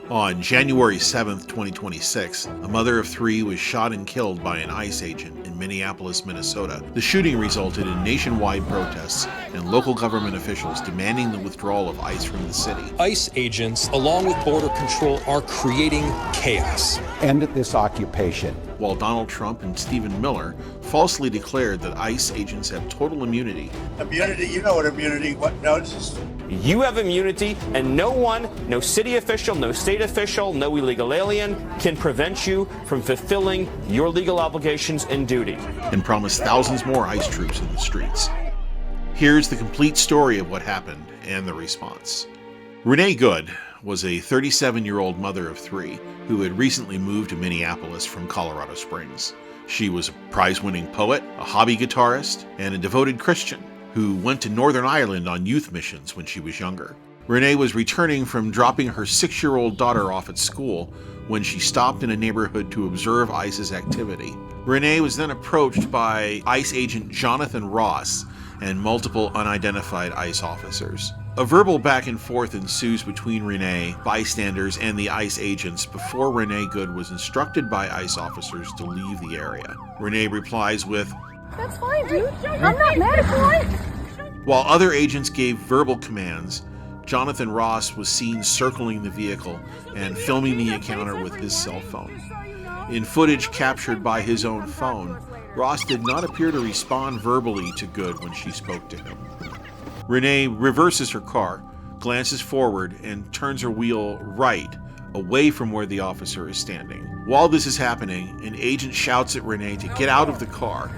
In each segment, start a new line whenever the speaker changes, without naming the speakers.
On January 7, 2026, a mother of 3 was shot and killed by an ICE agent in Minneapolis, Minnesota. The shooting resulted in nationwide protests and local government officials demanding the withdrawal of ICE from the city.
ICE agents, along with Border Control, are creating chaos.
End this occupation.
While Donald Trump and Stephen Miller falsely declared that ICE agents have total immunity.
Immunity, you know what immunity, notices?
You have immunity, and no one, no city official, no state official, no illegal alien can prevent you from fulfilling your legal obligations and duty.
And promised thousands more ICE troops in the streets. Here's the complete story of what happened and the response. Renee Good was a 37-year-old mother of 3 who had recently moved to Minneapolis from Colorado Springs. She was a prize-winning poet, a hobby guitarist, and a devoted Christian who went to Northern Ireland on youth missions when she was younger. Renee was returning from dropping her 6-year-old daughter off at school when she stopped in a neighborhood to observe ICE's activity. Renee was then approached by ICE agent Jonathan Ross and multiple unidentified ICE officers. A verbal back and forth ensues between Renee, bystanders, and the ICE agents before Renee Good was instructed by ICE officers to leave the area. Renee replies with,
"That's fine, dude. I'm not mad at you."
While other agents gave verbal commands, Jonathan Ross was seen circling the vehicle and filming the encounter with his cell phone. In footage captured by his own phone, Ross did not appear to respond verbally to Good when she spoke to him. Renee reverses her car, glances forward, and turns her wheel right, away from where the officer is standing. While this is happening, an agent shouts at Renee to get out of the car,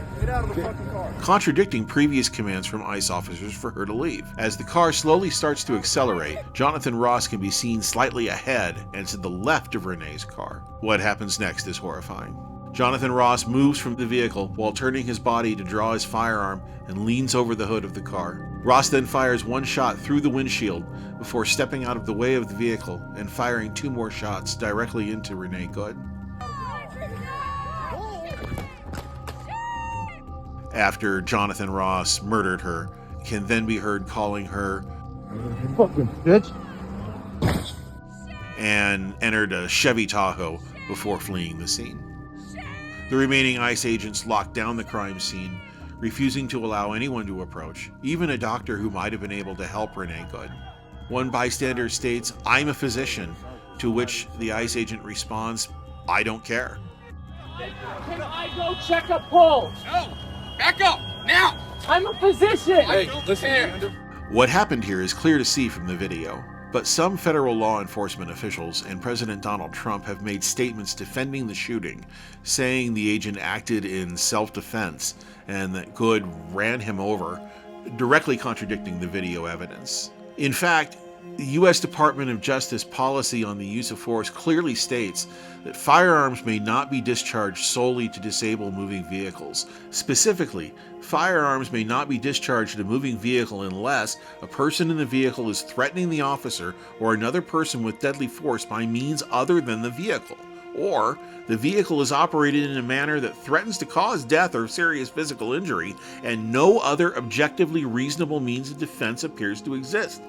contradicting previous commands from ICE officers for her to leave. As the car slowly starts to accelerate, Jonathan Ross can be seen slightly ahead and to the left of Renee's car. What happens next is horrifying. Jonathan Ross moves from the vehicle while turning his body to draw his firearm and leans over the hood of the car. Ross then fires 1 shot through the windshield before stepping out of the way of the vehicle and firing 2 more shots directly into Renee Good. After Jonathan Ross murdered her, can then be heard calling her
"fucking bitch,"
and entered a Chevy Tahoe before fleeing the scene. The remaining ICE agents locked down the crime scene, refusing to allow anyone to approach, even a doctor who might have been able to help Renee Good. One bystander states, "I'm a physician," to which the ICE agent responds, "I don't care."
Can I go check a pulse?
No! Back up! Now!
I'm a physician!
Hey, listen here.
What happened here is clear to see from the video, but some federal law enforcement officials and President Donald Trump have made statements defending the shooting, saying the agent acted in self-defense and that Good ran him over, directly contradicting the video evidence. In fact, the U.S. Department of Justice policy on the use of force clearly states that firearms may not be discharged solely to disable moving vehicles. Specifically, firearms may not be discharged at a moving vehicle unless a person in the vehicle is threatening the officer or another person with deadly force by means other than the vehicle, or the vehicle is operated in a manner that threatens to cause death or serious physical injury, and no other objectively reasonable means of defense appears to exist,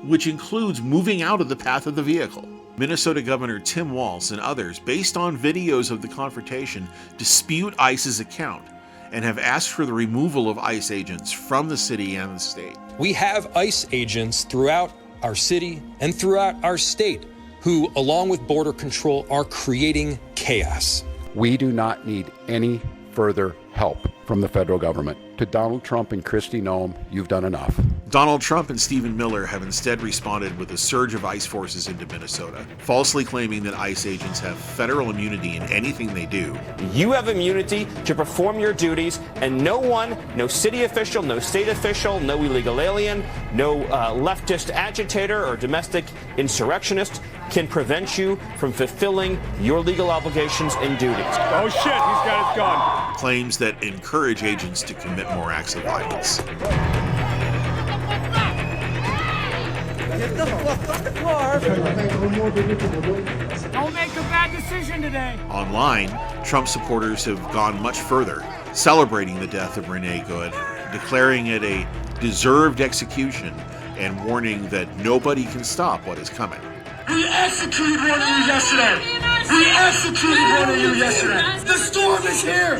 which includes moving out of the path of the vehicle. Minnesota Governor Tim Walz and others, based on videos of the confrontation, dispute ICE's account and have asked for the removal of ICE agents from the city and the state.
We have ICE agents throughout our city and throughout our state who, along with Border Control, are creating chaos.
We do not need any further help from the federal government. To Donald Trump and Kristi Noem, you've done enough.
Donald Trump and Stephen Miller have instead responded with a surge of ICE forces into Minnesota, falsely claiming that ICE agents have federal immunity in anything they do.
You have immunity to perform your duties, and no one, no city official, no state official, no illegal alien, no leftist agitator or domestic insurrectionist can prevent you from fulfilling your legal obligations and duties.
Oh shit, he's got his gun.
Claims that encourage agents to commit more acts of violence.
Get the fuck out the car! Don't make a bad decision today!
Online, Trump supporters have gone much further, celebrating the death of Renee Good, declaring it a deserved execution, and warning that nobody can stop what is coming.
We executed one of you yesterday. We executed one of you yesterday. The storm is here.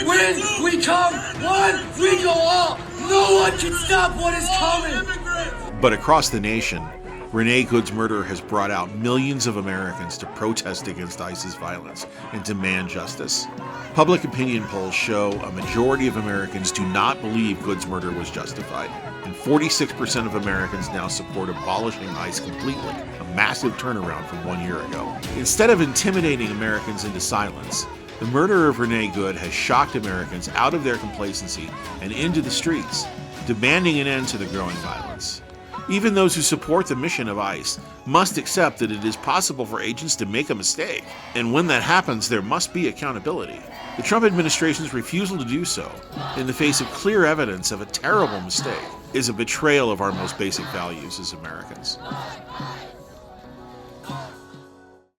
When we come one, we go all. No one can stop what is coming.
But across the nation, Renee Good's murder has brought out millions of Americans to protest against ICE's violence and demand justice. Public opinion polls show a majority of Americans do not believe Good's murder was justified, and 46% of Americans now support abolishing ICE completely, a massive turnaround from 1 year ago. Instead of intimidating Americans into silence, the murder of Renee Good has shocked Americans out of their complacency and into the streets, demanding an end to the growing violence. Even those who support the mission of ICE must accept that it is possible for agents to make a mistake, and when that happens, there must be accountability. The Trump administration's refusal to do so, in the face of clear evidence of a terrible mistake, is a betrayal of our most basic values as Americans.